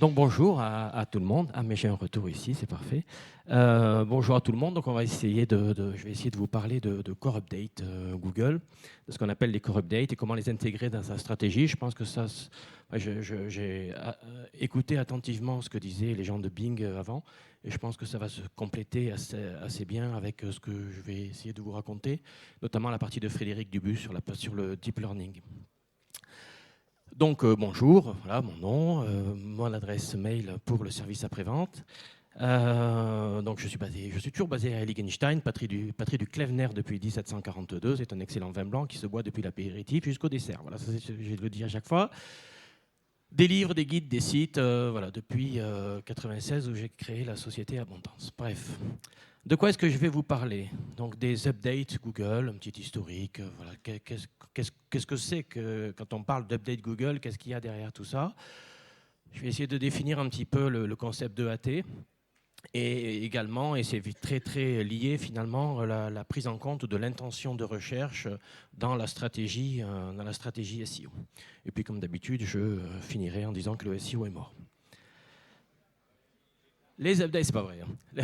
Donc bonjour à tout le monde. Ah mais j'ai un retour ici, c'est parfait. Bonjour à tout le monde. Donc on va essayer je vais essayer de vous parler de Core Update Google, de ce qu'on appelle les Core Updates et comment les intégrer dans sa stratégie. Je pense que ça, j'ai écouté attentivement ce que disaient les gens de Bing avant et je pense que ça va se compléter assez bien avec ce que je vais essayer de vous raconter, notamment la partie de Frédéric Dubus sur le deep learning. Donc bonjour, voilà mon nom, mon adresse mail pour le service après-vente. Donc je suis toujours basé à Heiligenstein, patrie du Klevner depuis 1742. C'est un excellent vin blanc qui se boit depuis l'apéritif jusqu'au dessert. Voilà, ça, je le dis à chaque fois. Des livres, des guides, des sites, voilà, depuis 1996 où j'ai créé la société Abondance. Bref, de quoi est-ce que je vais vous parler? Donc des updates Google, un petit historique. Voilà, qu'est-ce que c'est que quand on parle d'update Google? Qu'est-ce qu'il y a derrière tout ça? Je vais essayer de définir un petit peu le concept de AT et également, et c'est très très lié finalement, la prise en compte de l'intention de recherche dans la stratégie SEO. Et puis comme d'habitude, je finirai en disant que le SEO est mort. Les updates, c'est pas vrai. Hein.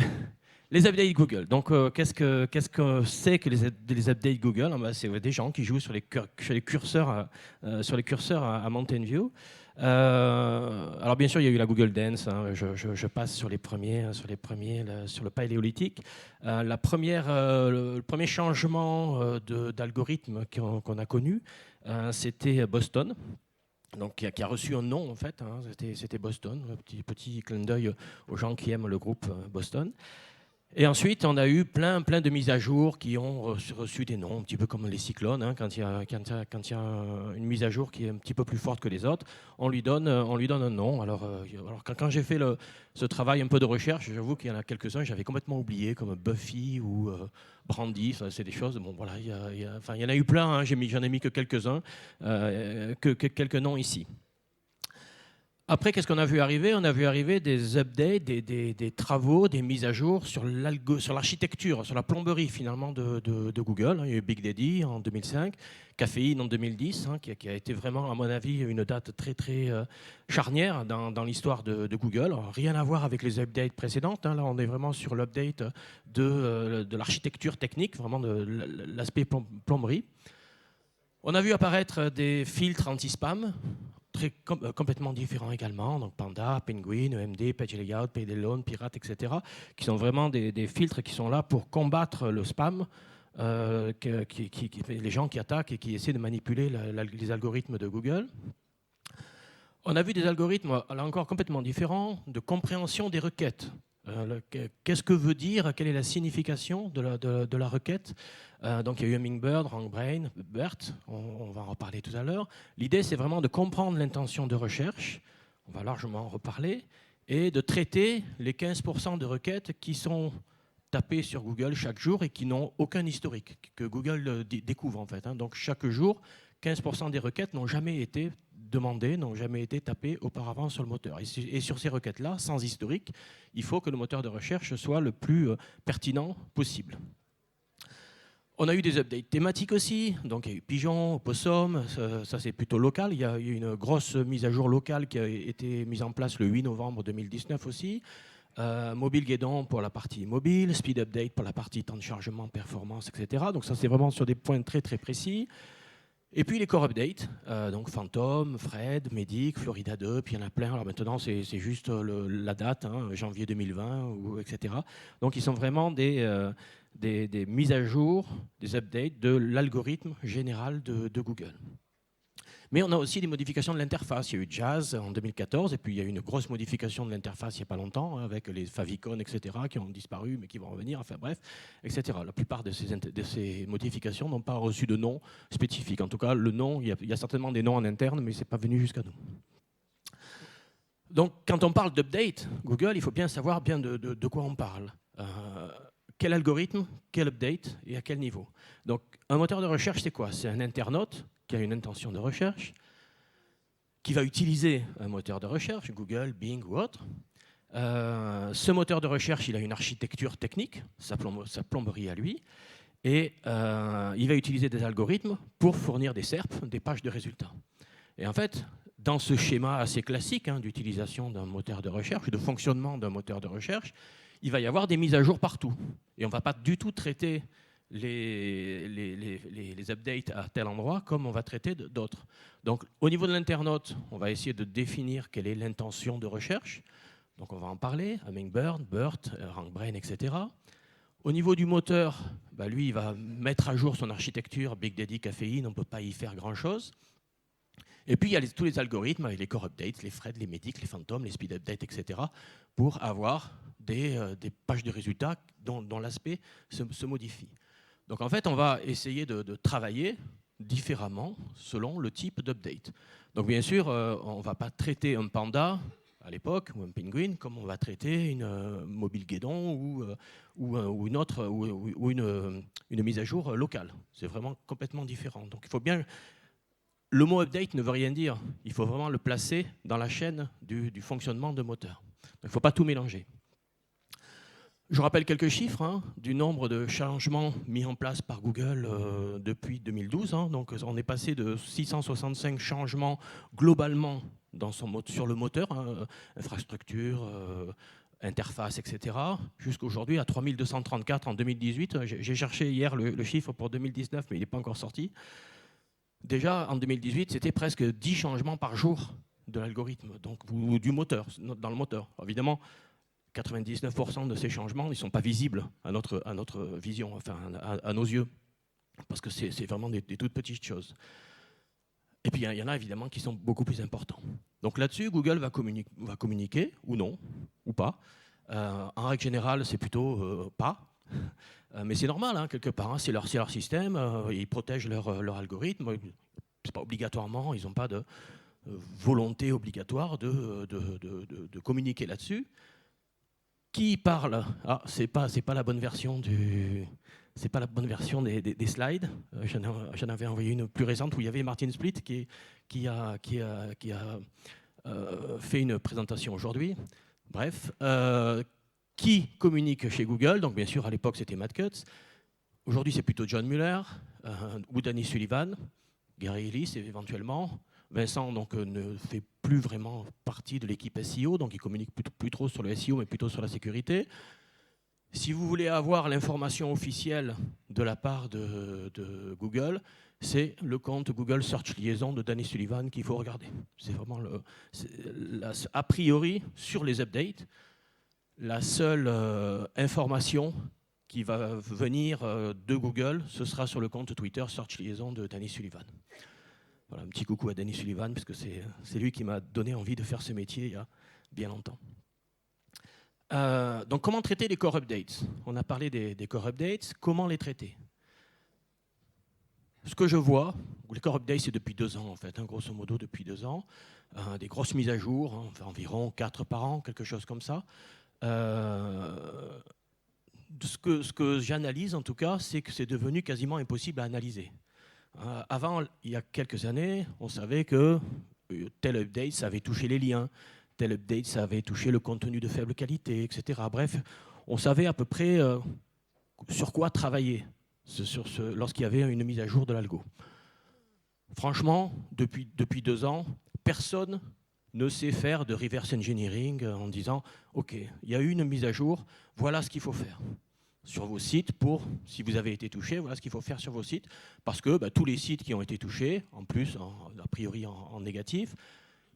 Les updates Google. Donc, qu'est-ce que c'est que les updates Google? C'est des gens qui jouent sur les curseurs à Mountain View. Alors, bien sûr, il y a eu la Google Dance. Hein. Je passe sur les premiers, sur le paléolithique. Le premier changement d'algorithme qu'on a connu, c'était Boston. Donc, qui a reçu un nom, en fait. Hein. C'était Boston. Un petit clin d'œil aux gens qui aiment le groupe Boston. Et ensuite, on a eu plein de mises à jour qui ont reçu des noms, un petit peu comme les cyclones. Hein, quand il y a une mise à jour qui est un petit peu plus forte que les autres, on lui donne un nom. Alors quand j'ai fait ce travail un peu de recherche, j'avoue qu'il y en a quelques-uns, j'avais complètement oublié, comme Buffy ou Brandy. C'est des choses. Bon, voilà, il y en a eu plein. Hein, j'en ai mis que quelques-uns, quelques noms ici. Après, qu'est-ce qu'on a vu arriver? On a vu arriver des updates, des travaux, des mises à jour sur l'architecture, sur la plomberie finalement de Google. Il y a eu Big Daddy en 2005, Caféine en 2010, hein, qui a été vraiment, à mon avis, une date très très charnière dans l'histoire de Google. Alors, rien à voir avec les updates précédentes. Hein. Là, on est vraiment sur l'update de l'architecture technique, vraiment de l'aspect plomberie. On a vu apparaître des filtres anti-spam, complètement différents également, donc Panda, Penguin, EMD, Page Layout, PayDalone, Pirate, etc., qui sont vraiment des filtres qui sont là pour combattre le spam, les gens qui attaquent et qui essaient de manipuler les algorithmes de Google. On a vu des algorithmes, là encore, complètement différents, de compréhension des requêtes. Qu'est-ce que veut dire, quelle est la signification de la requête? Donc il y a eu Hummingbird, RankBrain, BERT, on va en reparler tout à l'heure. L'idée, c'est vraiment de comprendre l'intention de recherche, on va largement en reparler, et de traiter les 15% de requêtes qui sont tapées sur Google chaque jour et qui n'ont aucun historique, que Google découvre en fait. Hein. Donc chaque jour, 15% des requêtes n'ont jamais été demandées, n'ont jamais été tapées auparavant sur le moteur. Et sur ces requêtes-là, sans historique, il faut que le moteur de recherche soit le plus pertinent possible. On a eu des updates thématiques aussi, donc il y a eu Pigeon, Opossum, ça c'est plutôt local. Il y a eu une grosse mise à jour locale qui a été mise en place le 8 novembre 2019 aussi. Mobilegeddon pour la partie mobile, Speed Update pour la partie temps de chargement, performance, etc. Donc ça c'est vraiment sur des points très très précis. Et puis les core updates, donc Phantom, Fred, Medic, Florida 2, puis il y en a plein. Alors maintenant, c'est juste la date, hein, janvier 2020, etc. Donc ils sont vraiment des mises à jour, des updates de l'algorithme général de Google. Mais on a aussi des modifications de l'interface. Il y a eu Jazz en 2014, et puis il y a eu une grosse modification de l'interface il n'y a pas longtemps, avec les favicon, etc., qui ont disparu, mais qui vont revenir, enfin bref, etc. La plupart de ces modifications n'ont pas reçu de nom spécifique. En tout cas, le nom, il y a certainement des noms en interne, mais ce n'est pas venu jusqu'à nous. Donc, quand on parle d'update, Google, il faut bien savoir de quoi on parle. Quel algorithme, quel update et à quel niveau. Donc, un moteur de recherche, c'est quoi? C'est un internaute qui a une intention de recherche, qui va utiliser un moteur de recherche, Google, Bing ou autre. Ce moteur de recherche, il a une architecture technique, sa plomberie à lui, et il va utiliser des algorithmes pour fournir des SERP, des pages de résultats. Et en fait, dans ce schéma assez classique d'utilisation d'un moteur de recherche, de fonctionnement d'un moteur de recherche, il va y avoir des mises à jour partout. Et on ne va pas du tout traiter les updates à tel endroit comme on va traiter d'autres. Donc au niveau de l'internaute, on va essayer de définir quelle est l'intention de recherche. Donc on va en parler, Hummingbird, BERT, RankBrain, etc. Au niveau du moteur, lui, il va mettre à jour son architecture, Big Daddy, Caféine, on ne peut pas y faire grand-chose. Et puis il y a tous les algorithmes avec les core updates, les Fred, les Medic, les Phantom, les speed updates, etc. pour avoir des pages de résultats dont l'aspect se modifie. Donc en fait, on va essayer de travailler différemment selon le type d'update. Donc bien sûr, on ne va pas traiter un panda à l'époque, ou un penguin, comme on va traiter une mobile guédon ou une mise à jour locale. C'est vraiment complètement différent. Donc il faut bien... Le mot update ne veut rien dire. Il faut vraiment le placer dans la chaîne du fonctionnement de moteur. Donc, il ne faut pas tout mélanger. Je rappelle quelques chiffres du nombre de changements mis en place par Google depuis 2012. Donc on est passé de 665 changements globalement sur le moteur, infrastructure, interface, etc., jusqu'aujourd'hui à 3234 en 2018. J'ai cherché hier le chiffre pour 2019, mais il n'est pas encore sorti. Déjà, en 2018, c'était presque 10 changements par jour de l'algorithme, ou du moteur, dans le moteur. Évidemment, 99% de ces changements, ils ne sont pas visibles à notre vision, enfin à nos yeux, parce que c'est vraiment des toutes petites choses. Et puis, il y en a évidemment qui sont beaucoup plus importants. Donc là-dessus, Google va communiquer, ou non, ou pas. En règle générale, c'est plutôt pas. Mais c'est normal, quelque part. C'est leur système, ils protègent leur algorithme. C'est pas obligatoirement, ils n'ont pas de volonté obligatoire de communiquer là-dessus. Qui parle? C'est pas la bonne version c'est pas la bonne version des slides. J'en avais envoyé une plus récente où il y avait Martin Splitt qui a fait une présentation aujourd'hui. Bref, qui communique chez Google? Donc bien sûr, à l'époque, c'était Matt Cutts. Aujourd'hui, c'est plutôt John Mueller ou Danny Sullivan, Gary Ellis éventuellement. Vincent ne fait plus vraiment partie de l'équipe SEO, donc il communique plus trop sur le SEO, mais plutôt sur la sécurité. Si vous voulez avoir l'information officielle de la part de Google, c'est le compte Google Search Liaison de Danny Sullivan qu'il faut regarder. C'est vraiment a priori, sur les updates, la seule information qui va venir de Google, ce sera sur le compte Twitter Search Liaison de Danny Sullivan. Voilà, un petit coucou à Danny Sullivan, parce que c'est lui qui m'a donné envie de faire ce métier il y a bien longtemps. Donc comment traiter les core updates? On a parlé des core updates, comment les traiter? Ce que je vois, les core updates c'est depuis 2 ans en fait, grosso modo depuis 2 ans, des grosses mises à jour, environ 4 par an, quelque chose comme ça. Ce que j'analyse en tout cas, c'est que c'est devenu quasiment impossible à analyser. Avant, il y a quelques années, on savait que tel update, ça avait touché les liens, tel update, ça avait touché le contenu de faible qualité, etc. Bref, on savait à peu près sur quoi travailler lorsqu'il y avait une mise à jour de l'algo. Franchement, depuis 2 ans, personne ne sait faire de reverse engineering en disant « Ok, il y a eu une mise à jour, voilà ce qu'il faut faire ». Sur vos sites, si vous avez été touché, voilà ce qu'il faut faire sur vos sites, parce que tous les sites qui ont été touchés, en plus, a priori en négatif,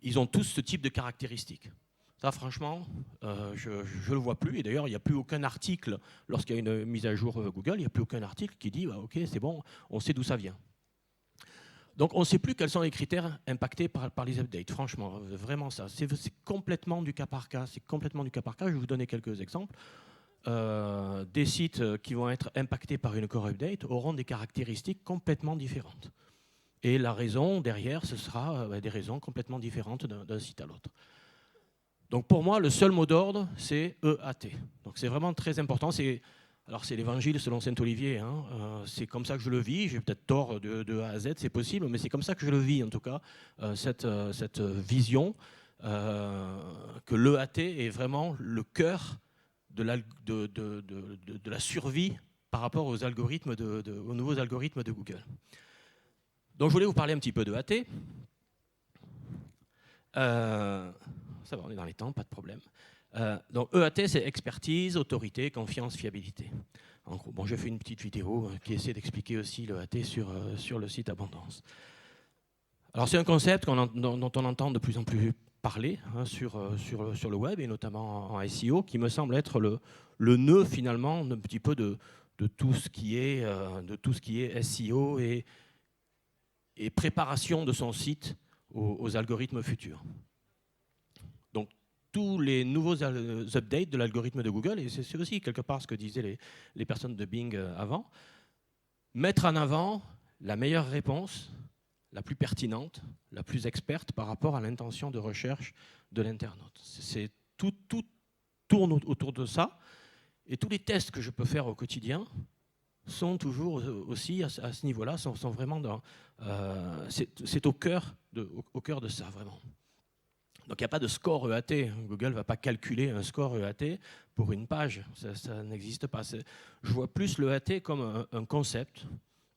ils ont tous ce type de caractéristiques. Ça, franchement, je ne le vois plus, et d'ailleurs, il n'y a plus aucun article, lorsqu'il y a une mise à jour Google, il n'y a plus aucun article qui dit ok, c'est bon, on sait d'où ça vient. Donc, on ne sait plus quels sont les critères impactés par les updates, franchement, vraiment ça. C'est complètement du cas par cas, Je vais vous donner quelques exemples. Des sites qui vont être impactés par une core update auront des caractéristiques complètement différentes. Et la raison derrière, ce sera des raisons complètement différentes d'un site à l'autre. Donc pour moi, le seul mot d'ordre, c'est EAT. Donc c'est vraiment très important. Alors c'est l'évangile selon saint Olivier. C'est comme ça que je le vis. J'ai peut-être tort de A à Z, c'est possible, mais c'est comme ça que je le vis en tout cas, cette vision que l'EAT est vraiment le cœur de la survie par rapport aux algorithmes aux nouveaux algorithmes de Google. Donc je voulais vous parler un petit peu de AT. Ça va, on est dans les temps, pas de problème. Donc EAT, c'est expertise, autorité, confiance, fiabilité. En gros, bon, j'ai fait une petite vidéo qui essaie d'expliquer aussi l'EAT sur le site Abondance. Alors c'est un concept dont on entend de plus en plus parler sur le web et notamment en SEO, qui me semble être le nœud finalement un petit peu de tout ce qui est SEO et préparation de son site aux algorithmes futurs. Donc tous les nouveaux updates de l'algorithme de Google, et c'est aussi quelque part ce que disaient les personnes de Bing avant, mettre en avant la meilleure réponse, la plus pertinente, la plus experte par rapport à l'intention de recherche de l'internaute. Tout tourne autour de ça, et tous les tests que je peux faire au quotidien sont toujours aussi à ce niveau-là, sont vraiment dans... c'est au cœur de ça, vraiment. Donc il n'y a pas de score EAT. Google ne va pas calculer un score EAT pour une page. Ça n'existe pas. Je vois plus l'EAT comme un concept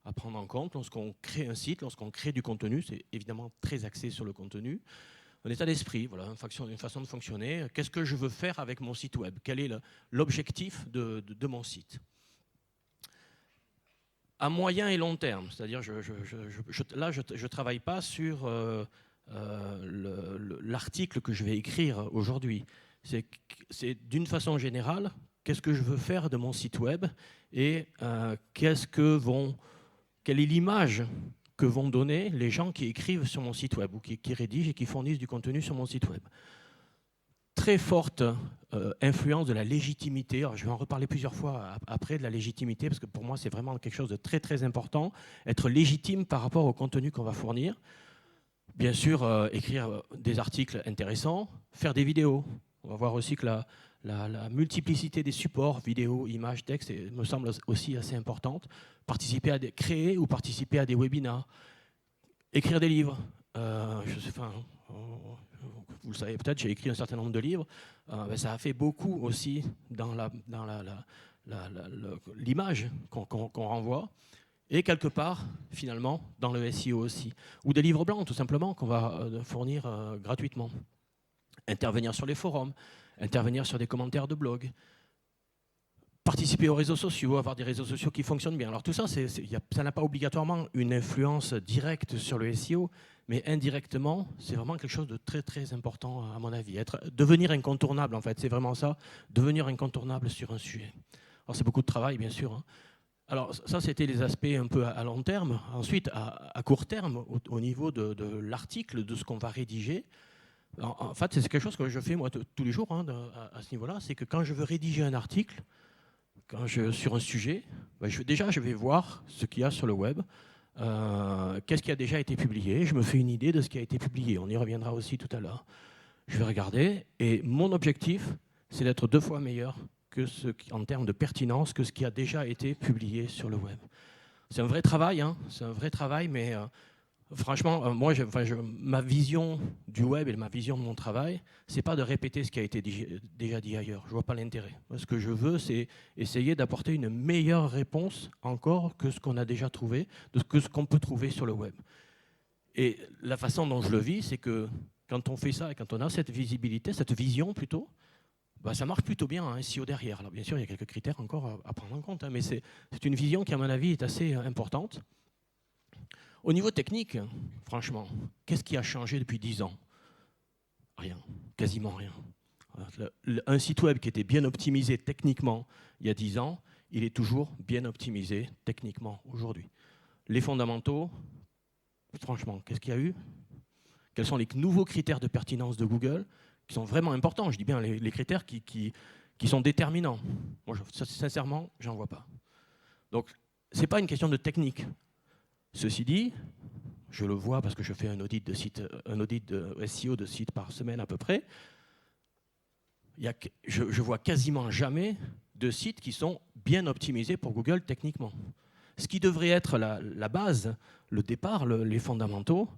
à prendre en compte lorsqu'on crée un site, lorsqu'on crée du contenu. C'est évidemment très axé sur le contenu. Un état d'esprit, voilà, une façon de fonctionner. Qu'est-ce que je veux faire avec mon site web? Quel est l'objectif de mon site? À moyen et long terme, c'est-à-dire je ne travaille pas sur l'article que je vais écrire aujourd'hui. C'est d'une façon générale, qu'est-ce que je veux faire de mon site web et quelle est l'image que vont donner les gens qui écrivent sur mon site web ou qui rédigent et qui fournissent du contenu sur mon site web. Très forte influence de la légitimité. Alors, je vais en reparler plusieurs fois après de la légitimité, parce que pour moi, c'est vraiment quelque chose de très, très important. Être légitime par rapport au contenu qu'on va fournir. Bien sûr, écrire des articles intéressants, faire des vidéos. On va voir aussi que la multiplicité des supports, vidéos, images, textes, me semble aussi assez importante. Créer ou participer à des webinars. Écrire des livres. Vous le savez peut-être, j'ai écrit un certain nombre de livres. Ça a fait beaucoup aussi dans l'image qu'on renvoie. Et quelque part, finalement, dans le SEO aussi. Ou des livres blancs, tout simplement, qu'on va fournir gratuitement. Intervenir sur les forums, intervenir sur des commentaires de blog, participer aux réseaux sociaux, avoir des réseaux sociaux qui fonctionnent bien. Alors tout ça, ça n'a pas obligatoirement une influence directe sur le SEO, mais indirectement, c'est vraiment quelque chose de très très important à mon avis. Devenir incontournable, en fait, c'est vraiment ça, devenir incontournable sur un sujet. Alors c'est beaucoup de travail, bien sûr. Hein. Alors ça, c'était les aspects un peu à long terme. Ensuite, à court terme, au niveau de l'article, de ce qu'on va rédiger, en fait, c'est quelque chose que je fais moi tous les jours hein, à ce niveau-là, c'est que quand je veux rédiger un article, sur un sujet, je vais voir ce qu'il y a sur le web, qu'est-ce qui a déjà été publié, je me fais une idée de ce qui a été publié, on y reviendra aussi tout à l'heure. Je vais regarder, et mon objectif, c'est d'être 2 fois meilleur en termes de pertinence que ce qui a déjà été publié sur le web. C'est un vrai travail, hein, mais franchement, moi, ma vision du web et ma vision de mon travail, c'est pas de répéter ce qui a été déjà dit ailleurs. Je vois pas l'intérêt. Ce que je veux, c'est essayer d'apporter une meilleure réponse encore que ce qu'on a déjà trouvé, que ce qu'on peut trouver sur le web. Et la façon dont je le vis, c'est que quand on fait ça et quand on a cette visibilité, cette vision plutôt, ça marche plutôt bien, hein, SEO derrière. Alors bien sûr, il y a quelques critères encore à prendre en compte, hein, mais c'est une vision qui, à mon avis, est assez importante. Au niveau technique, franchement, qu'est-ce qui a changé depuis 10 ans? Rien, quasiment rien. Un site web qui était bien optimisé techniquement il y a 10 ans, il est toujours bien optimisé techniquement aujourd'hui. Les fondamentaux, franchement, qu'est-ce qu'il y a eu? Quels sont les nouveaux critères de pertinence de Google qui sont vraiment importants? Je dis bien les critères qui sont déterminants. Moi, sincèrement, j'en vois pas. Donc, ce n'est pas une question de technique. Ceci dit, je le vois parce que je fais un audit de SEO de site par semaine à peu près. Je vois quasiment jamais de sites qui sont bien optimisés pour Google techniquement. Ce qui devrait être la base, le départ, les fondamentaux,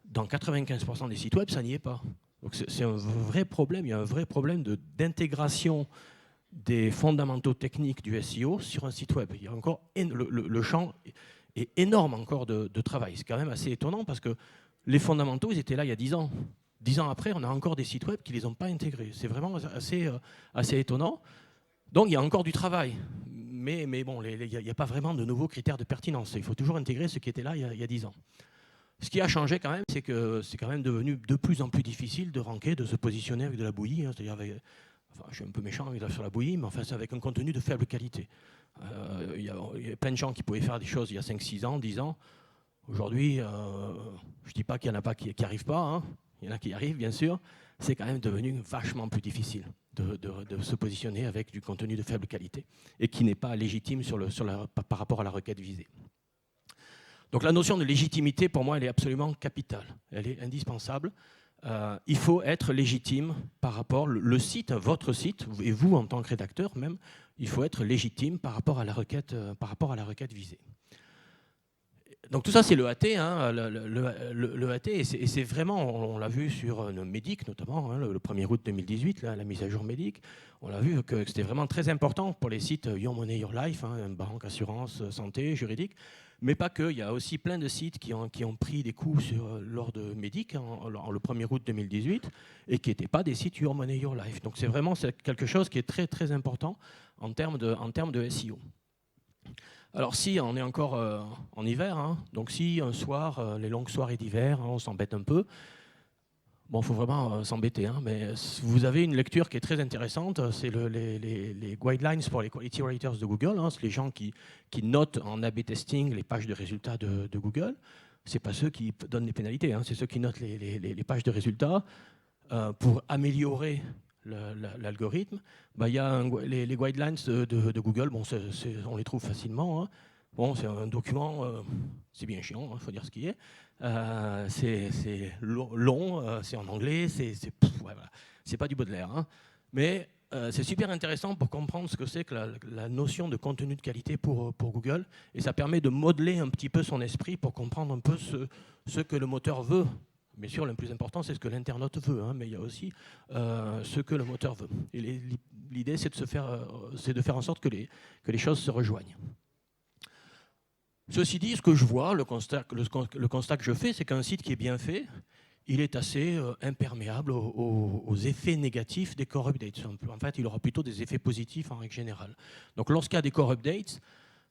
dans 95% des sites web, ça n'y est pas. Donc c'est un vrai problème, il y a un vrai problème d'intégration des fondamentaux techniques du SEO sur un site web. Il y a encore le champ est énorme encore de travail. C'est quand même assez étonnant parce que les fondamentaux, ils étaient là il y a 10 ans. 10 ans après, on a encore des sites web qui ne les ont pas intégrés. C'est vraiment assez étonnant. Donc il y a encore du travail. Mais bon, il n'y a pas vraiment de nouveaux critères de pertinence. Il faut toujours intégrer ce qui était là il y a 10 ans. Ce qui a changé quand même, c'est que c'est quand même devenu de plus en plus difficile de ranker, de se positionner avec de la bouillie. C'est-à-dire enfin, je suis un peu méchant sur la bouillie, mais enfin, c'est avec un contenu de faible qualité. Il y a plein de gens qui pouvaient faire des choses il y a 5, 6 ans, 10 ans. Aujourd'hui, je ne dis pas qu'il n'y en a pas qui n'y arrivent pas. Hein. Il y en a qui y arrivent, bien sûr. C'est quand même devenu vachement plus difficile de se positionner avec du contenu de faible qualité et qui n'est pas légitime par rapport à la requête visée. Donc la notion de légitimité, pour moi, elle est absolument capitale. Elle est indispensable. Il faut être légitime par rapport, le site, votre site, et vous en tant que rédacteur même, il faut être légitime par rapport à la requête visée. Donc tout ça, c'est le AT, hein, le AT, et c'est vraiment, on l'a vu sur Médic notamment, hein, le 1er août 2018, là, la mise à jour Médic, on l'a vu que c'était vraiment très important pour les sites Your Money, Your Life, hein, banque, assurance, santé, juridique, mais pas que, il y a aussi plein de sites qui ont pris des coups lors de Médic, hein, le 1er août 2018, et qui n'étaient pas des sites Your Money, Your Life. Donc c'est vraiment quelque chose qui est très très important en termes de SEO. Alors si on est encore en hiver, hein, donc si un soir, les longues soirées d'hiver, hein, on s'embête un peu, bon, il faut vraiment s'embêter, hein, mais vous avez une lecture qui est très intéressante, c'est les guidelines pour les quality writers de Google, hein, c'est les gens qui notent en A/B testing les pages de résultats de Google. Ce n'est pas ceux qui donnent les pénalités, hein, c'est ceux qui notent les pages de résultats pour améliorer l'algorithme. Bah, y a les guidelines de Google, bon, on les trouve facilement. Hein. Bon, c'est un document, c'est bien chiant, il faut dire ce qui est. C'est long, c'est en anglais, c'est voilà. Pas du Baudelaire. Hein. Mais c'est super intéressant pour comprendre ce que c'est que la notion de contenu de qualité pour Google. Et ça permet de modeler un petit peu son esprit pour comprendre un peu ce que le moteur veut. Bien sûr, le plus important, c'est ce que l'internaute veut, hein, mais il y a aussi ce que le moteur veut. Et l'idée, c'est de faire en sorte que les choses se rejoignent. Ceci dit, ce que je vois, le constat que je fais, c'est qu'un site qui est bien fait, il est assez imperméable aux effets négatifs des core updates. En fait, il aura plutôt des effets positifs en règle générale. Donc, lorsqu'il y a des core updates,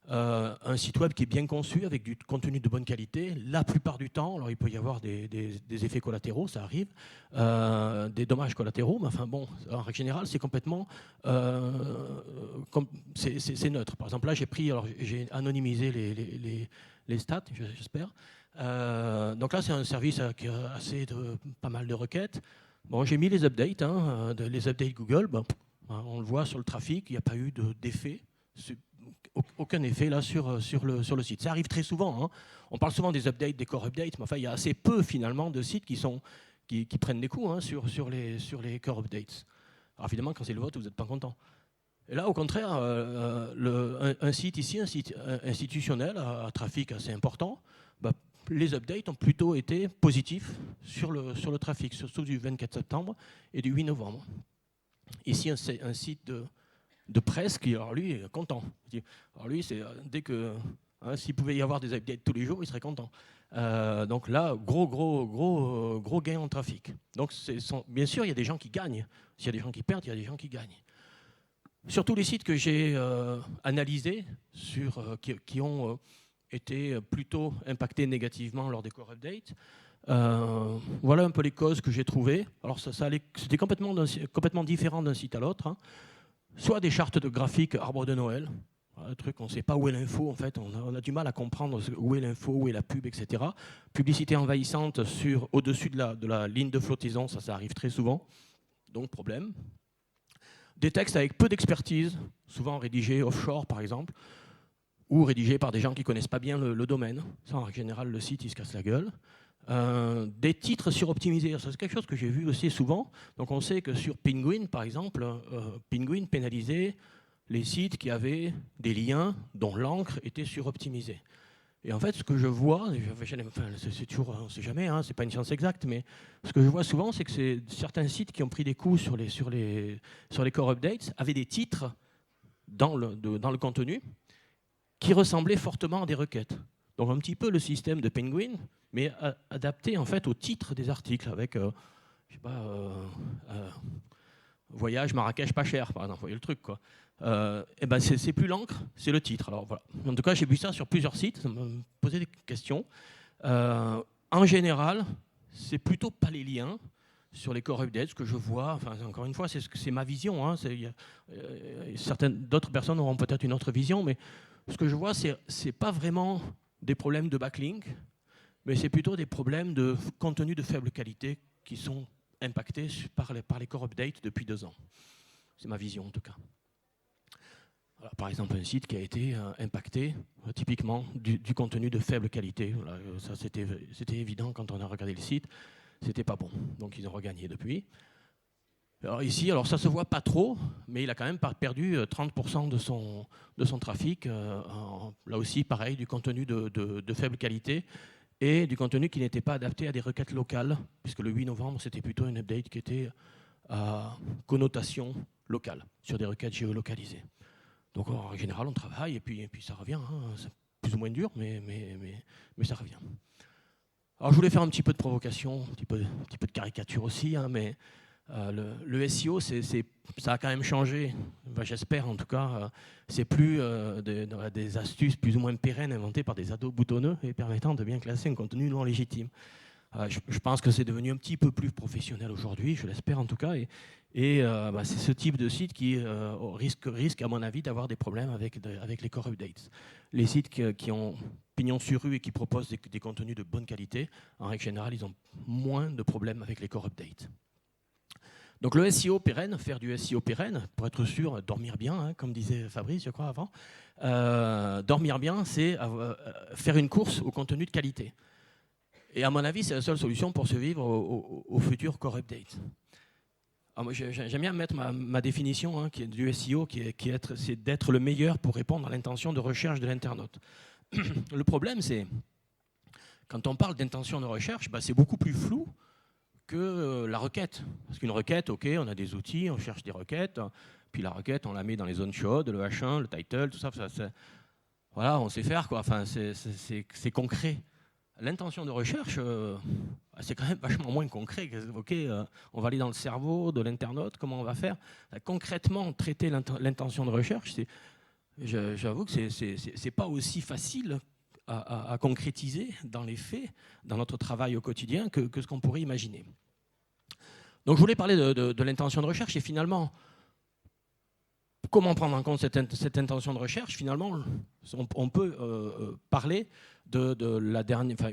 un site web qui est bien conçu, avec du contenu de bonne qualité, la plupart du temps, alors il peut y avoir des effets collatéraux, ça arrive, des dommages collatéraux, mais enfin bon, en règle générale, c'est complètement c'est neutre. Par exemple, là, j'ai anonymisé les stats, j'espère. Donc là, c'est un service qui a pas mal de requêtes. Bon, j'ai mis les updates, hein, les updates Google. Bon, on le voit sur le trafic, il n'y a pas eu d'effet. Aucun effet là sur le site. Ça arrive très souvent. Hein. On parle souvent des updates, des core updates, mais enfin, il y a assez peu finalement de sites qui prennent des coups, hein, sur les core updates. Alors évidemment, quand c'est le vote, vous n'êtes pas content. Et là, au contraire, un site ici, un site institutionnel à trafic assez important, bah, les updates ont plutôt été positifs sur le trafic, surtout du 24 septembre et du 8 novembre. Ici, un site de presse qui, alors lui, est content. Alors lui, c'est dès que s'il pouvait y avoir des updates tous les jours, il serait content. Donc là, gros gain en trafic. Donc bien sûr, il y a des gens qui gagnent. S'il y a des gens qui perdent, il y a des gens qui gagnent. Sur tous les sites que j'ai analysés, qui ont été plutôt impactés négativement lors des core updates, voilà un peu les causes que j'ai trouvées. Alors c'était complètement différent d'un site à l'autre. Hein. Soit des chartes de graphiques arbre de Noël, un truc, on ne sait pas où est l'info, en fait, on a du mal à comprendre où est l'info, où est la pub, etc. Publicité envahissante au-dessus de la ligne de flottaison, ça arrive très souvent, donc problème. Des textes avec peu d'expertise, souvent rédigés offshore par exemple, ou rédigés par des gens qui ne connaissent pas bien le domaine. Ça, en général, le site, il se casse la gueule. Des titres suroptimisés, c'est quelque chose que j'ai vu aussi souvent. Donc on sait que sur Penguin, par exemple, Penguin pénalisait les sites qui avaient des liens dont l'encre était suroptimisée. Et en fait, ce que je vois, c'est toujours, on ne sait jamais, hein, c'est pas une science exacte, mais ce que je vois souvent, c'est que certains sites qui ont pris des coups sur les core updates avaient des titres dans le contenu qui ressemblaient fortement à des requêtes. Donc un petit peu le système de Penguin, mais adapté en fait au titre des articles, avec je sais pas, voyage Marrakech pas cher, par exemple, vous voyez le truc, quoi. Et ben c'est plus l'encre, c'est le titre. Alors voilà. En tout cas, j'ai vu ça sur plusieurs sites, ça me posait des questions. En général, c'est plutôt pas les liens sur les core updates, ce que je vois. Enfin, encore une fois, c'est ma vision. Hein, d'autres personnes auront peut-être une autre vision, mais ce que je vois, c'est pas vraiment des problèmes de backlink, mais c'est plutôt des problèmes de contenu de faible qualité qui sont impactés par les core updates depuis 2 ans. C'est ma vision en tout cas. Voilà, par exemple, un site qui a été impacté typiquement du contenu de faible qualité. Voilà, ça, c'était évident quand on a regardé le site. C'était pas bon. Donc ils ont regagné depuis. Alors ici, alors ça se voit pas trop, mais il a quand même perdu 30% de son trafic. Là aussi, pareil, du contenu de faible qualité et du contenu qui n'était pas adapté à des requêtes locales, puisque le 8 novembre, c'était plutôt un update qui était à connotation locale, sur des requêtes géolocalisées. Donc en général, on travaille et puis ça revient. Hein. C'est plus ou moins dur, mais ça revient. Alors je voulais faire un petit peu de provocation, un petit peu de caricature aussi, hein, mais le SEO, ça a quand même changé. Enfin, j'espère en tout cas. C'est plus des astuces plus ou moins pérennes inventées par des ados boutonneux et permettant de bien classer un contenu non légitime. Je pense que c'est devenu un petit peu plus professionnel aujourd'hui, je l'espère en tout cas. Et c'est ce type de site qui risque, à mon avis, d'avoir des problèmes avec les core updates. Les sites qui ont pignon sur rue et qui proposent des contenus de bonne qualité, en règle générale, ils ont moins de problèmes avec les core updates. Donc le SEO pérenne, faire du SEO pérenne, pour être sûr, dormir bien, hein, comme disait Fabrice, je crois, avant. Dormir bien, c'est faire une course au contenu de qualité. Et à mon avis, c'est la seule solution pour survivre au futur core update. Alors moi, j'aime bien mettre ma définition hein, qui est du SEO, c'est d'être le meilleur pour répondre à l'intention de recherche de l'internaute. Le problème, c'est quand on parle d'intention de recherche, c'est beaucoup plus flou que la requête. Parce qu'une requête, ok, on a des outils, on cherche des requêtes, puis la requête, on la met dans les zones chaudes, le H1, le title, tout ça, voilà, on sait faire, quoi. Enfin, c'est concret. L'intention de recherche, c'est quand même vachement moins concret. Ok, on va aller dans le cerveau de l'internaute, comment on va faire? Concrètement, traiter l'intention de recherche, j'avoue que c'est pas aussi facile à concrétiser dans les faits, dans notre travail au quotidien, que ce qu'on pourrait imaginer. Donc je voulais parler de l'intention de recherche et finalement, comment prendre en compte cette intention de recherche? Finalement, on peut parler de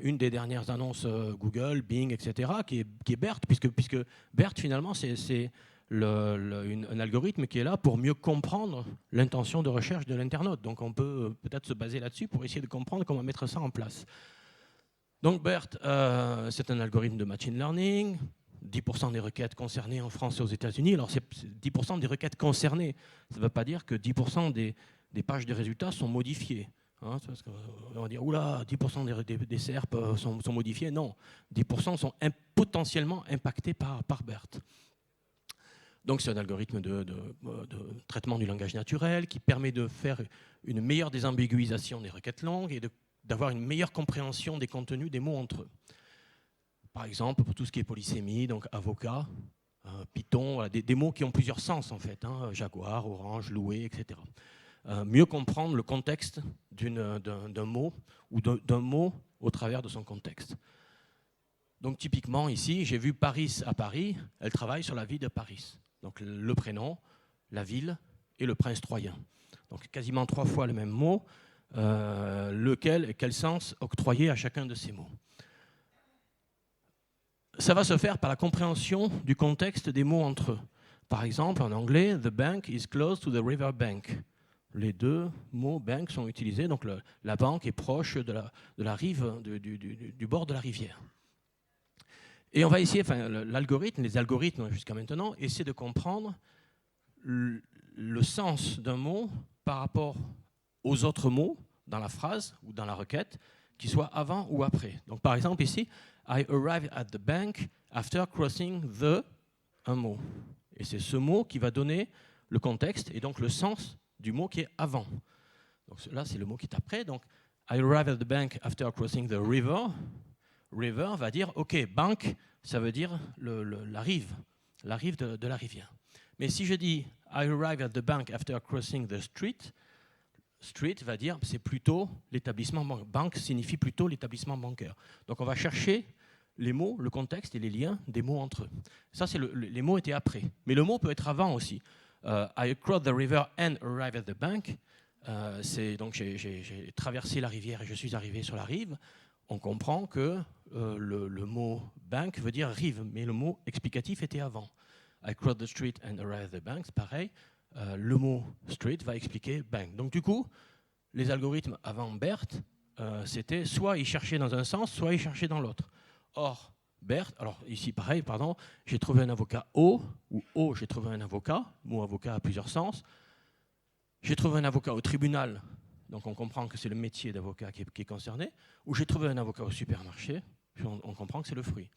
une des dernières annonces Google, Bing, etc., qui est BERT, puisque BERT, finalement, c'est un algorithme qui est là pour mieux comprendre l'intention de recherche de l'internaute. Donc on peut peut-être se baser là-dessus pour essayer de comprendre comment mettre ça en place. Donc BERT, c'est un algorithme de machine learning. 10% des requêtes concernées en France et aux États-Unis. Alors, c'est 10% des requêtes concernées. Ça ne veut pas dire que 10% des pages de résultats sont modifiées. Hein, parce qu'on va dire, oula, 10% des SERP sont modifiés. Non, 10% sont potentiellement impactés par BERT. Donc, c'est un algorithme de traitement du langage naturel qui permet de faire une meilleure désambiguïsation des requêtes longues et d'avoir une meilleure compréhension des contenus des mots entre eux. Par exemple, pour tout ce qui est polysémie, donc avocat, Python, voilà, des mots qui ont plusieurs sens en fait, hein, jaguar, orange, loué, etc. Mieux comprendre le contexte d'un mot ou d'un mot au travers de son contexte. Donc typiquement ici, j'ai vu Paris à Paris, elle travaille sur la ville de Paris. Donc le prénom, la ville et le prince troyen. Donc quasiment 3 fois le même mot, quel sens octroyer à chacun de ces mots. Ça va se faire par la compréhension du contexte des mots entre eux. Par exemple, en anglais, the bank is close to the river bank. Les deux mots bank sont utilisés, donc la banque est proche de la rive, du bord de la rivière. Et on va essayer, les algorithmes jusqu'à maintenant, essaient de comprendre le sens d'un mot par rapport aux autres mots dans la phrase ou dans la requête, qui soient avant ou après. Donc par exemple ici, I arrived at the bank after crossing un mot. Et c'est ce mot qui va donner le contexte et donc le sens du mot qui est avant. Donc là, c'est le mot qui est après. Donc, I arrived at the bank after crossing the river. River va dire, OK, bank, ça veut dire la rive de la rivière. Mais si je dis I arrive at the bank after crossing the street, street va dire c'est plutôt l'établissement bancaire. Banque signifie plutôt l'établissement bancaire. Donc on va chercher les mots, le contexte et les liens des mots entre eux. Ça, les mots étaient après. Mais le mot peut être avant aussi. I crossed the river and arrived at the bank. Donc j'ai traversé la rivière et je suis arrivé sur la rive. On comprend que le mot bank veut dire rive, mais le mot explicatif était avant. I crossed the street and arrived at the bank, c'est pareil. Le mot street va expliquer bank. Donc du coup, les algorithmes avant BERT, c'était soit ils cherchaient dans un sens, soit ils cherchaient dans l'autre. Or, BERT, alors ici pareil, pardon, j'ai trouvé un avocat O, ou O, j'ai trouvé un avocat, mot avocat a plusieurs sens. J'ai trouvé un avocat au tribunal, donc on comprend que c'est le métier d'avocat qui est concerné, ou j'ai trouvé un avocat au supermarché, on comprend que c'est le fruit.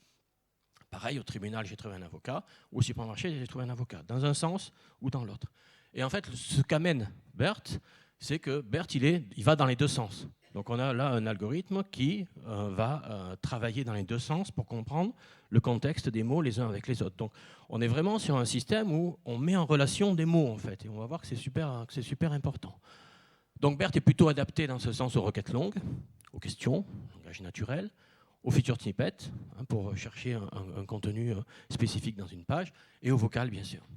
Pareil, au tribunal, j'ai trouvé un avocat, ou au supermarché, j'ai trouvé un avocat, dans un sens ou dans l'autre. Et en fait, ce qu'amène BERT, c'est que BERT, il va dans les deux sens. Donc on a là un algorithme qui va travailler dans les deux sens pour comprendre le contexte des mots les uns avec les autres. Donc on est vraiment sur un système où on met en relation des mots en fait, et on va voir que c'est super important. Donc BERT est plutôt adapté dans ce sens aux requêtes longues, aux questions, au langage naturel, aux feature snippets, pour chercher un contenu spécifique dans une page, et au vocal bien sûr.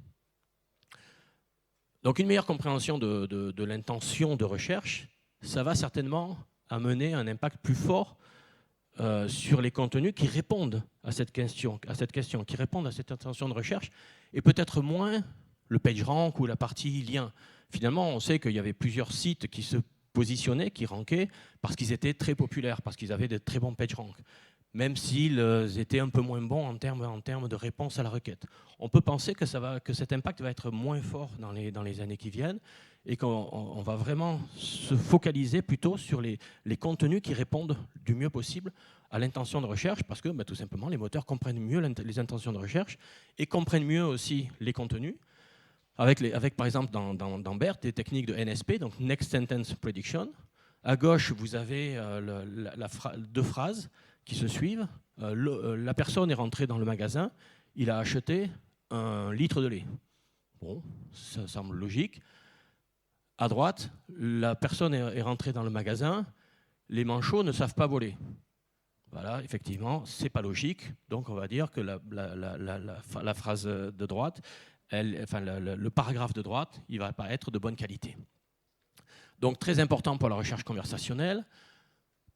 Donc une meilleure compréhension de l'intention de recherche, ça va certainement amener un impact plus fort sur les contenus qui répondent à cette question, qui répondent à cette intention de recherche, et peut-être moins le PageRank ou la partie lien. Finalement, on sait qu'il y avait plusieurs sites qui se positionnaient, qui rankaient, parce qu'ils étaient très populaires, parce qu'ils avaient de très bons PageRank, même s'ils étaient un peu moins bons en termes de réponse à la requête. On peut penser que cet impact va être moins fort dans les années qui viennent, et qu'on va vraiment se focaliser plutôt sur les contenus qui répondent du mieux possible à l'intention de recherche, parce que tout simplement les moteurs comprennent mieux les intentions de recherche et comprennent mieux aussi les contenus, avec par exemple dans BERT des techniques de NSP, donc Next Sentence Prediction. À gauche, vous avez deux phrases qui se suivent. La personne est rentrée dans le magasin, il a acheté 1 litre de lait. Bon, ça semble logique. À droite, la personne est rentrée dans le magasin, les manchots ne savent pas voler. Voilà, effectivement, c'est pas logique. Donc on va dire que la phrase de droite, le paragraphe de droite, il ne va pas être de bonne qualité. Donc très important pour la recherche conversationnelle,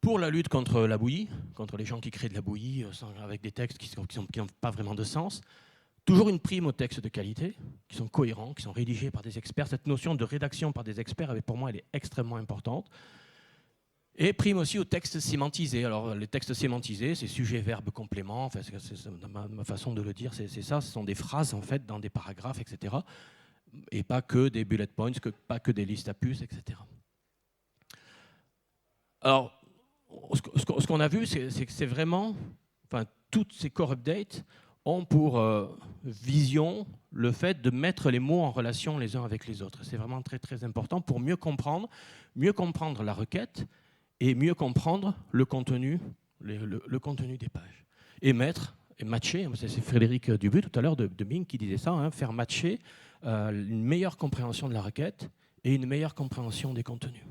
pour la lutte contre la bouillie, contre les gens qui créent de la bouillie avec des textes qui n'ont pas vraiment de sens. Toujours une prime aux textes de qualité, qui sont cohérents, qui sont rédigés par des experts. Cette notion de rédaction par des experts, pour moi, elle est extrêmement importante. Et prime aussi aux textes sémantisés. Alors, les textes sémantisés, c'est sujet, verbe, complément. Enfin, ma façon de le dire, c'est ça. Ce sont des phrases, en fait, dans des paragraphes, etc. Et pas que des bullet points, pas que des listes à puces, etc. Alors, ce qu'on a vu, c'est que c'est vraiment... Enfin, toutes ces core updates ont pour vision le fait de mettre les mots en relation les uns avec les autres. C'est vraiment très, très important pour mieux comprendre la requête et mieux comprendre le contenu des pages. Et matcher, c'est Frédéric Dubuc tout à l'heure de Bing qui disait ça, faire matcher une meilleure compréhension de la requête et une meilleure compréhension des contenus.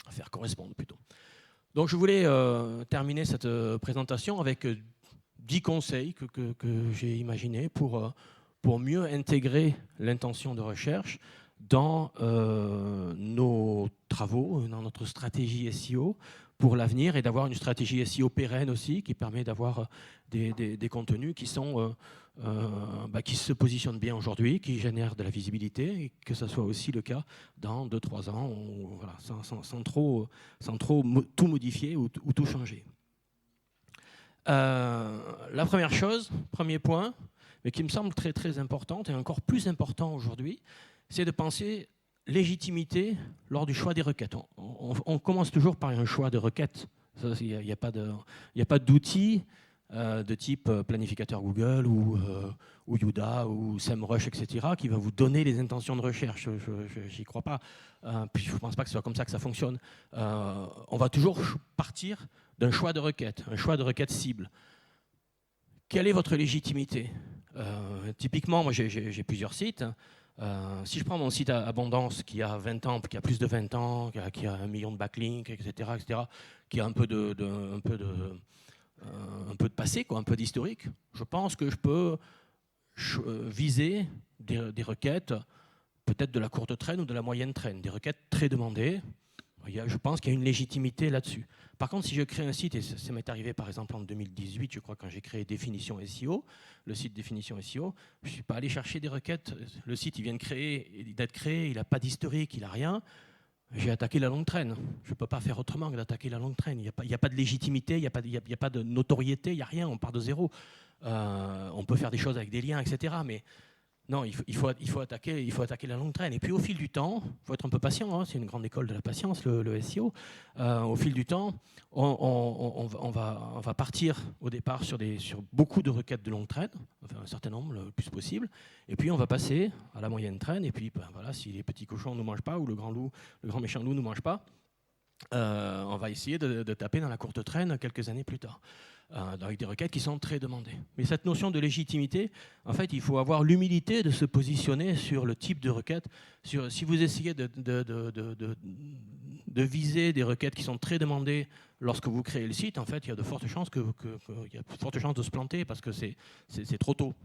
Faire correspondre plutôt. Donc je voulais terminer cette présentation avec 10 conseils que j'ai imaginés pour mieux intégrer l'intention de recherche dans nos travaux, dans notre stratégie SEO pour l'avenir, et d'avoir une stratégie SEO pérenne aussi qui permet d'avoir des contenus qui se positionnent bien aujourd'hui, qui génèrent de la visibilité, et que ce soit aussi le cas dans 2-3 ans, voilà, sans trop tout modifier ou tout changer. La première chose, premier point, mais qui me semble très très importante et encore plus important aujourd'hui, c'est de penser légitimité lors du choix des requêtes. On commence toujours par un choix de requête. Il n'y a pas d'outils de type planificateur Google ou Yuda ou SEMrush, etc., qui va vous donner les intentions de recherche. Je n'y crois pas. Puis je ne pense pas que ce soit comme ça que ça fonctionne. On va toujours partir d'un choix de requête, un choix de requête cible. Quelle est votre légitimité? Typiquement, moi j'ai plusieurs sites. Si je prends mon site Abondance qui a 20 ans, qui a plus de 20 ans, qui a 1 million de backlinks, etc., qui a un peu de passé, quoi, un peu d'historique, je pense que je peux viser des requêtes, peut-être de la courte traîne ou de la moyenne traîne, des requêtes très demandées. Je pense qu'il y a une légitimité là-dessus. Par contre, si je crée un site, et ça m'est arrivé par exemple en 2018, je crois, quand j'ai créé Définition SEO, le site Définition SEO, je ne suis pas allé chercher des requêtes. Le site, il vient d'être créé, il n'a pas d'historique, il n'a rien. J'ai attaqué la longue traîne. Je ne peux pas faire autrement que d'attaquer la longue traîne. Il n'y a pas de légitimité, il n'y a pas de notoriété, il n'y a rien, on part de zéro. On peut faire des choses avec des liens, etc. Mais non, il faut attaquer la longue traîne. Et puis au fil du temps, il faut être un peu patient, hein, c'est une grande école de la patience, le SEO. Au fil du temps, on va partir au départ sur beaucoup de requêtes de longue traîne, enfin un certain nombre, le plus possible. Et puis on va passer à la moyenne traîne. Et puis ben, voilà, si les petits cochons ne nous mangent pas ou le grand méchant loup ne nous mange pas, on va essayer de taper dans la courte traîne quelques années plus tard, avec des requêtes qui sont très demandées. Mais cette notion de légitimité, en fait, il faut avoir l'humilité de se positionner sur le type de requête. Si vous essayez de viser des requêtes qui sont très demandées lorsque vous créez le site, en fait, il y a de fortes chances de se planter parce que c'est trop tôt.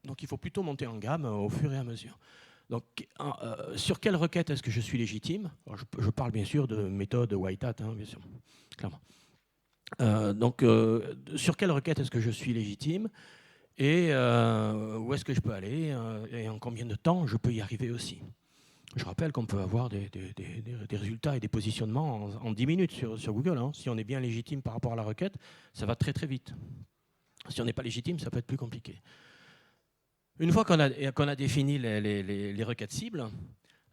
Donc il faut plutôt monter en gamme au fur et à mesure. Donc, sur quelle requête est-ce que je suis légitime? Alors, je parle bien sûr de méthode white hat, hein, bien sûr, clairement. Sur quelle requête est-ce que je suis légitime et où est-ce que je peux aller et en combien de temps je peux y arriver aussi? Je rappelle qu'on peut avoir des résultats et des positionnements en 10 minutes sur Google. Hein. Si on est bien légitime par rapport à la requête, ça va très très vite. Si on n'est pas légitime, ça peut être plus compliqué. Une fois qu'on a défini les requêtes cibles,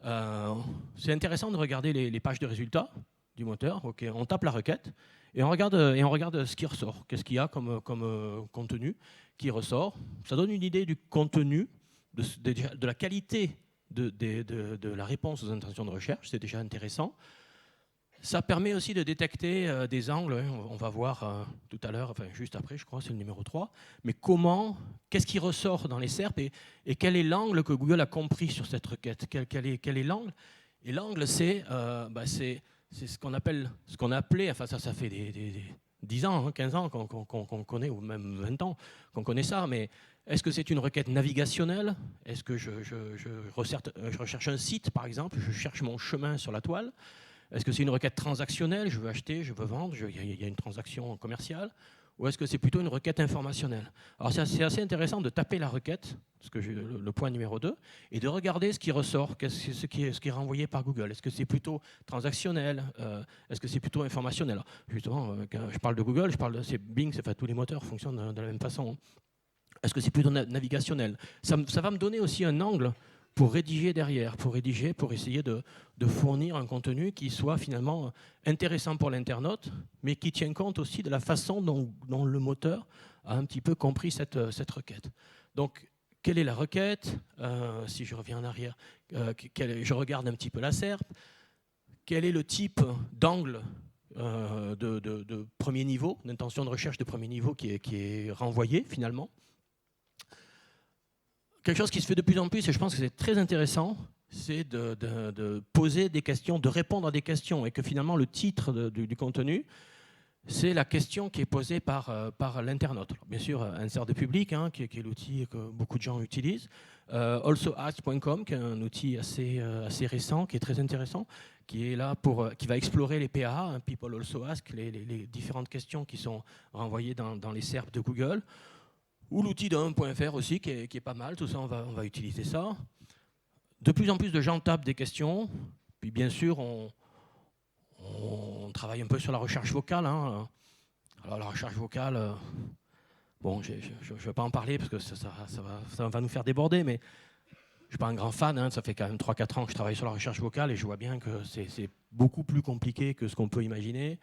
c'est intéressant de regarder les pages de résultats du moteur. Okay, on tape la requête et on regarde ce qui ressort. Qu'est-ce qu'il y a comme contenu qui ressort? Ça donne une idée du contenu, de la qualité de la réponse aux intentions de recherche. C'est déjà intéressant. Ça permet aussi de détecter des angles, on va voir tout à l'heure, enfin juste après je crois, c'est le numéro 3, mais qu'est-ce qui ressort dans les SERP et quel est l'angle que Google a compris sur cette requête? Quel est l'angle? Et l'angle c'est ce qu'on appelait, enfin ça fait des 10 ans, hein, 15 ans qu'on connaît, ou même 20 ans qu'on connaît ça, mais est-ce que c'est une requête navigationnelle? Est-ce que je recherche un site par exemple, je cherche mon chemin sur la toile? Est-ce que c'est une requête transactionnelle? Je veux acheter, je veux vendre, il y a une transaction commerciale. Ou est-ce que c'est plutôt une requête informationnelle? Alors c'est assez intéressant de taper la requête, le point numéro 2, et de regarder ce qui ressort, ce qui est renvoyé par Google. Est-ce que c'est plutôt transactionnel? Est-ce que c'est plutôt informationnel? Alors, justement, quand je parle de Google, Bing, tous les moteurs fonctionnent de la même façon. Est-ce que c'est plutôt navigationnel? Ça va me donner aussi un angle pour rédiger derrière, pour essayer de fournir un contenu qui soit finalement intéressant pour l'internaute, mais qui tient compte aussi de la façon dont le moteur a un petit peu compris cette requête. Donc, quelle est la requête? Si je reviens en arrière, je regarde un petit peu la SERP. Quel est le type d'angle de premier niveau, d'intention de recherche de premier niveau qui est renvoyé finalement? Quelque chose qui se fait de plus en plus, et je pense que c'est très intéressant, c'est de poser des questions, de répondre à des questions, et que finalement le titre du contenu, c'est la question qui est posée par l'internaute. Bien sûr, insert de public, hein, qui est l'outil que beaucoup de gens utilisent. AlsoAsk.com, qui est un outil assez récent, qui est très intéressant, qui est là qui va explorer les PAA, hein, People Also Ask, les différentes questions qui sont renvoyées dans les SERP de Google. Ou l'outil de 1.fr aussi, qui est pas mal. Tout ça, on va utiliser ça. De plus en plus de gens tapent des questions. Puis bien sûr, on travaille un peu sur la recherche vocale. Hein. Alors la recherche vocale, bon, je ne vais pas en parler parce que ça va nous faire déborder, mais je ne suis pas un grand fan. Hein. Ça fait quand même 3-4 ans que je travaille sur la recherche vocale et je vois bien que c'est beaucoup plus compliqué que ce qu'on peut imaginer.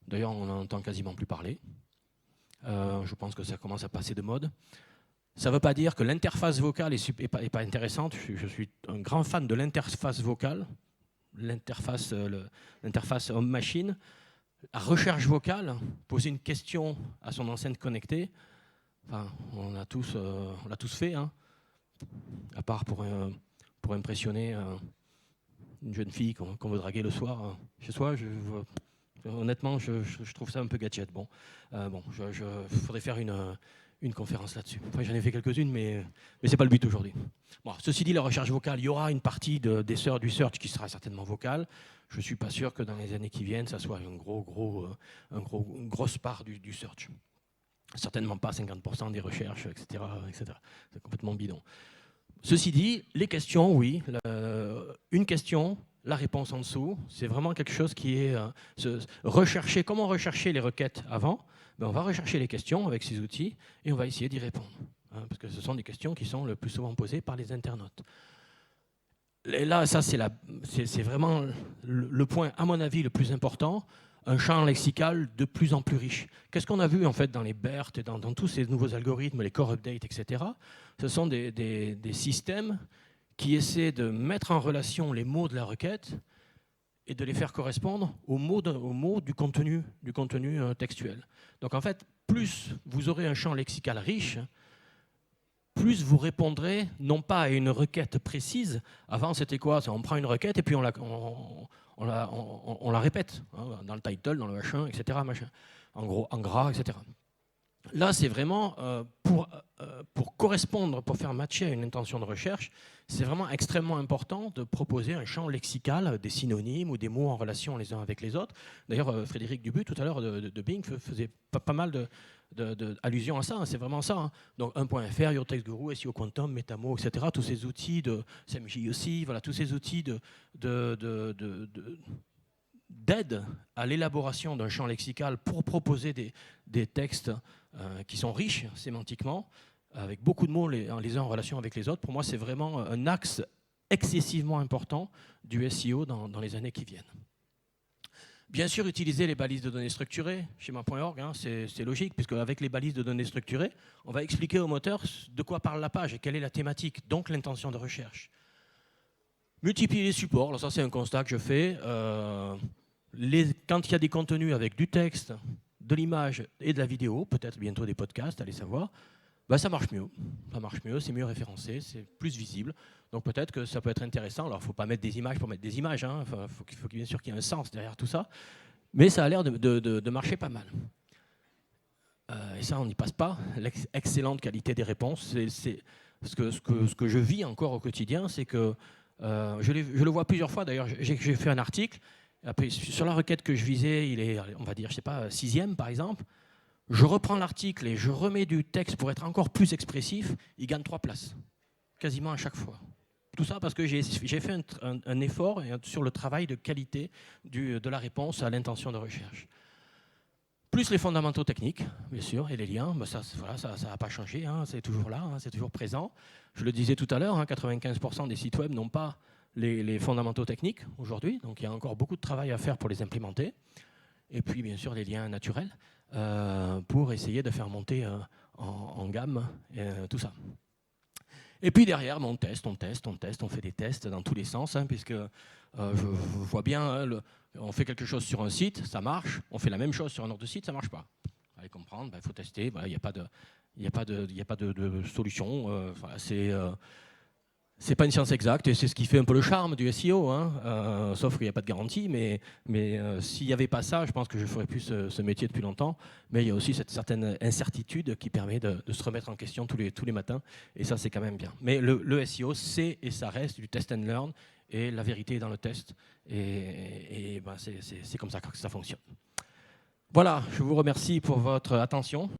D'ailleurs, on n'entend quasiment plus parler. Je pense que ça commence à passer de mode. Ça ne veut pas dire que l'interface vocale n'est pas intéressante. Je suis un grand fan de l'interface vocale, l'interface homme-machine. La recherche vocale, poser une question à son enceinte connectée, Enfin, on l'a tous fait, hein, à part pour impressionner une jeune fille qu'on veut draguer le soir chez soi. Honnêtement, je trouve ça un peu gadget. Bon, faudrait faire une conférence là-dessus. Enfin, j'en ai fait quelques-unes, mais ce n'est pas le but aujourd'hui. Bon, ceci dit, la recherche vocale, il y aura une partie du search qui sera certainement vocale. Je ne suis pas sûr que dans les années qui viennent, ça soit une grosse part du search. Certainement pas 50% des recherches, etc. etc. C'est complètement bidon. Ceci dit, les questions, oui. Une question, la réponse en dessous, c'est vraiment quelque chose qui est rechercher. Comment rechercher les requêtes avant? Ben, on va rechercher les questions avec ces outils et on va essayer d'y répondre. Hein, parce que ce sont des questions qui sont le plus souvent posées par les internautes. Et là, ça, c'est vraiment le point, à mon avis, le plus important. Un champ lexical de plus en plus riche. Qu'est-ce qu'on a vu en fait dans les BERT et dans tous ces nouveaux algorithmes, les core updates, etc. Ce sont des systèmes qui essaient de mettre en relation les mots de la requête et de les faire correspondre aux mots du contenu textuel. Donc en fait, plus vous aurez un champ lexical riche, plus vous répondrez non pas à une requête précise. Avant, c'était quoi? On prend une requête et puis on la répète, hein, dans le title, dans le machin, etc. Machin, en gros, en gras, etc. Là, c'est vraiment pour correspondre, pour faire matcher à une intention de recherche, c'est vraiment extrêmement important de proposer un champ lexical, des synonymes ou des mots en relation les uns avec les autres. D'ailleurs, Frédéric Dubu, tout à l'heure, de Bing, faisait pas mal d'allusions à ça. Hein, c'est vraiment ça. Hein. Donc, 1.fr, Your Text Guru, SEO Quantum, Metamo, etc. Tous ces outils de SMJ aussi, voilà, tous ces outils d'aide à l'élaboration d'un champ lexical pour proposer des textes qui sont riches sémantiquement, avec beaucoup de mots les uns en relation avec les autres. Pour moi, c'est vraiment un axe excessivement important du SEO dans les années qui viennent. Bien sûr, utiliser les balises de données structurées, schéma.org, hein, c'est logique, puisque avec les balises de données structurées, on va expliquer au moteur de quoi parle la page et quelle est la thématique, donc l'intention de recherche. Multiplier les supports, alors ça c'est un constat que je fais. Quand il y a des contenus avec du texte, de l'image et de la vidéo, peut-être bientôt des podcasts, allez savoir, ben ça marche mieux. Ça marche mieux, c'est mieux référencé, c'est plus visible. Donc peut-être que ça peut être intéressant. Alors il ne faut pas mettre des images pour mettre des images, hein. Enfin, faut bien sûr qu'il y ait un sens derrière tout ça. Mais ça a l'air de marcher pas mal. Et ça, on n'y passe pas. L'excellente qualité des réponses, c'est ce que je vis encore au quotidien, c'est que je le vois plusieurs fois. D'ailleurs, j'ai fait un article. Après, sur la requête que je visais, il est, on va dire, je sais pas, 6e par exemple. Je reprends l'article et je remets du texte pour être encore plus expressif. Il gagne 3 places, quasiment à chaque fois. Tout ça parce que j'ai fait un effort sur le travail de qualité de la réponse à l'intention de recherche. Plus les fondamentaux techniques, bien sûr, et les liens, ben ça n'a pas changé, hein, c'est toujours là, hein, c'est toujours présent. Je le disais tout à l'heure, hein, 95% des sites web n'ont pas les fondamentaux techniques aujourd'hui, donc il y a encore beaucoup de travail à faire pour les implémenter. Et puis, bien sûr, les liens naturels pour essayer de faire monter en gamme tout ça. Et puis derrière, on teste, on fait des tests dans tous les sens, hein, puisque je vois bien, hein, on fait quelque chose sur un site, ça marche, on fait la même chose sur un autre site, ça ne marche pas. Allez comprendre, il faut tester, il n'y a pas de solution, c'est pas une science exacte et c'est ce qui fait un peu le charme du SEO, hein, sauf qu'il n'y a pas de garantie, mais s'il n'y avait pas ça, je pense que je ferais plus ce métier depuis longtemps, mais il y a aussi cette certaine incertitude qui permet de se remettre en question tous les matins, et ça c'est quand même bien. Mais le SEO, c'est et ça reste du test and learn, et la vérité est dans le test, et ben c'est comme ça que ça fonctionne. Voilà, je vous remercie pour votre attention.